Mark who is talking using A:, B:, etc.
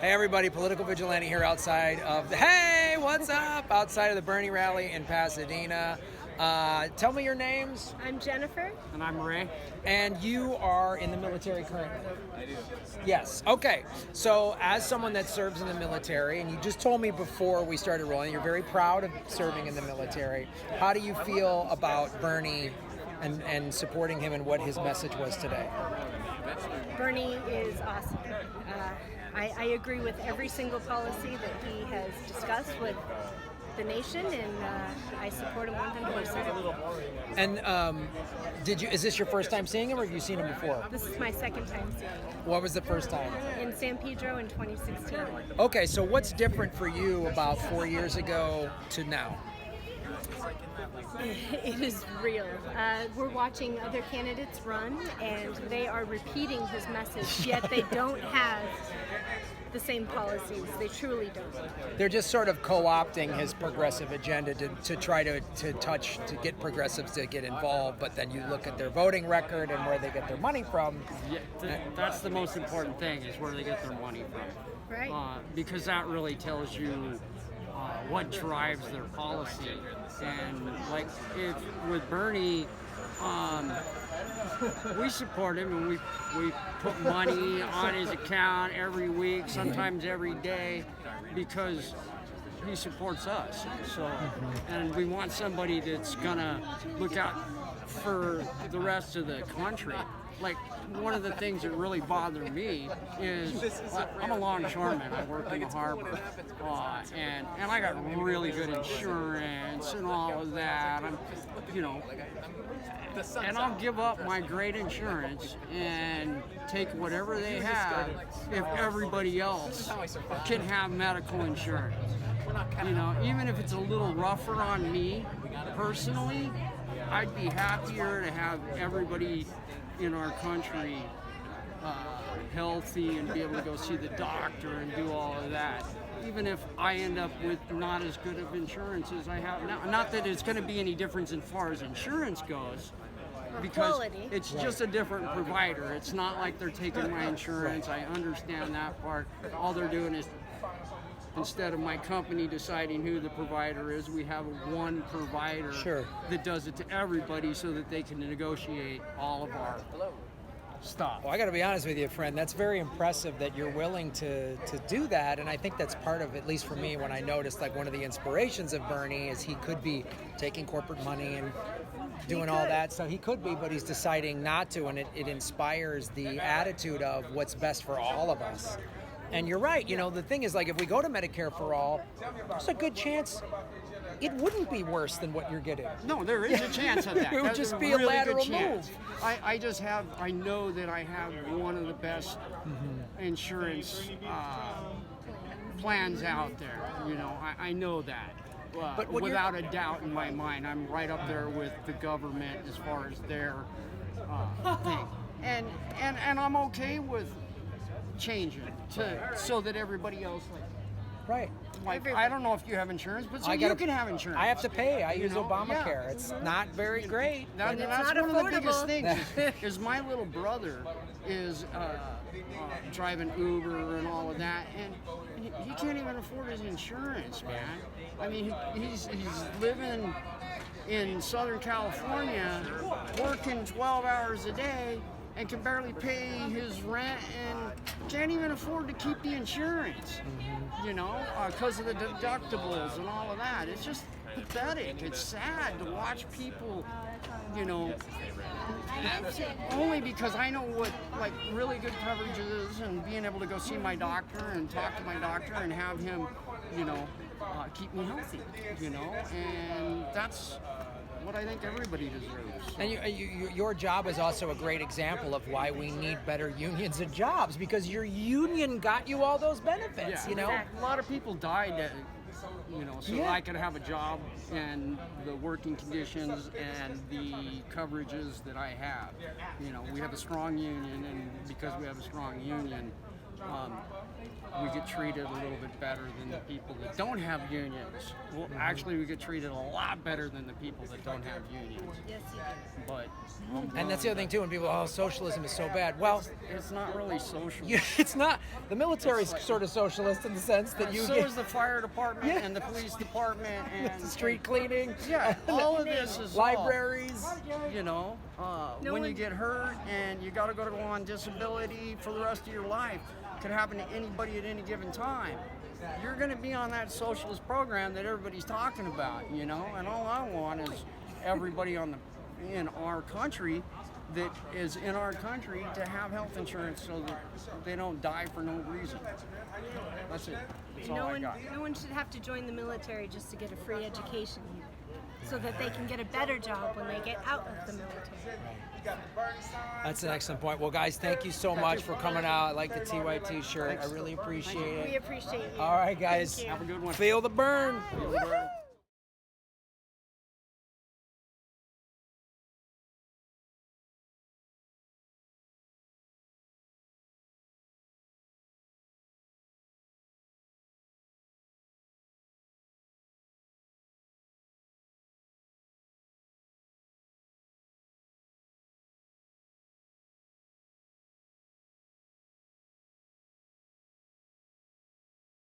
A: Hey everybody, Political Vigilante here outside of the, hey, what's up? Outside of the Bernie rally in Pasadena. Tell me your names.
B: I'm Jennifer.
C: And I'm Ray.
A: And you are in the military currently?
C: I do.
A: Yes, okay. So as someone that serves in the military, and you just told me before we started rolling, you're very proud of serving in the military. How do you feel about Bernie and supporting him and what his message was today?
B: Bernie is awesome. I agree with every single policy that he has discussed with the nation, and I support him 100%.
A: And is this your first time seeing him, or have you seen him before?
B: This is my second time seeing him.
A: What was the first time?
B: In San Pedro in 2016.
A: Okay, so what's different for you about 4 years ago to now?
B: It is real. We're watching other candidates run, and they are repeating his message, yet they don't have the same policies. They truly don't.
A: They're just sort of co-opting his progressive agenda to try to get progressives to get involved, but then you look at their voting record and where they get their money from.
C: Yeah, that's the most important thing, is where they get their money from.
B: Right.
C: Because that really tells you what drives their policy. And like with Bernie, we support him, and we put money on his account every week, sometimes every day, because he supports us. So, and we want somebody that's gonna look out for the rest of the country. Like, one of the things that really bothered me is I'm a longshoreman. I work in the harbor, and I got really good insurance and all of that. And I'll give up my great insurance and take whatever they have if everybody else can have medical insurance. Even if it's a little rougher on me personally, I'd be happier to have everybody in our country healthy and be able to go see the doctor and do all of that, even if I end up with not as good of insurance as I have now. Not that it's going to be any difference as far as insurance goes, because
B: quality.
C: It's just a different provider. It's not like they're taking my insurance. I understand that part. All they're doing is, instead of my company deciding who the provider is, we have one provider that does it to everybody so that they can negotiate all of our stuff.
A: Well, I got to be honest with you, friend. That's very impressive that you're willing to do that, and I think that's part of, at least for me, when I noticed, like, one of the inspirations of Bernie is he could be taking corporate money and doing all that. So he could be, but he's deciding not to, and it inspires the attitude of what's best for all of us. And you're right, the thing is, like, if we go to Medicare for all, there's a good chance it wouldn't be worse than what you're getting.
C: No, there is a chance of that.
A: It would just be a lateral move.
C: I know that I have one of the best insurance plans out there. I know that. But without a doubt in my mind, I'm right up there with the government as far as their thing. And I'm okay with changing so that everybody else I don't know if you have insurance, but you can have insurance.
A: I have to pay. I use Obamacare. Yeah. It's not very great.
C: That's
B: not
C: one
B: affordable.
C: of the biggest things. Is my little brother is driving Uber and all of that, and he can't even afford his insurance, man. I mean, he's living in Southern California, working 12 hours a day, and can barely pay his rent and can't even afford to keep the insurance, because of the deductibles and all of that. It's just pathetic. It's sad to watch people, only because I know what really good coverage is, and being able to go see my doctor and talk to my doctor and have him, keep me healthy, and that's what I think everybody deserves.
A: And your job is also a great example of why we need better unions and jobs, because your union got you all those benefits,
C: A lot of people died, so I could have a job and the working conditions and the coverages that I have. We have a strong union, and because we have a strong union, we get treated a little bit better than the people that don't have unions. Well, actually, we get treated a lot better than the people that don't have unions.
B: Yes, you do.
C: But
A: And that's the other thing too, when people, oh, socialism is so bad. Well,
C: it's not really social.
A: it's not. The military's sort of socialist in the sense that you
C: so
A: get
C: is the fire department and the police department and
A: street cleaning.
C: Yeah, all of this is
A: libraries.
C: You know, when you get hurt and you got to go on disability for the rest of your life, could happen to anybody at any given time. You're going to be on that socialist program that everybody's talking about, you know. And all I want is everybody in our country that is in our country to have health insurance so that they don't die for no reason. That's it. That's all I got.
B: No one should have to join the military just to get a free education, so that they can get a better job when they get out of the military.
A: That's an excellent point. Well, guys, thank you so much for coming out. I like the TYT shirt. I really appreciate it.
B: We appreciate you.
A: All right, guys.
B: Thank you.
C: Have a good one.
A: Feel the burn.
C: Feel the burn.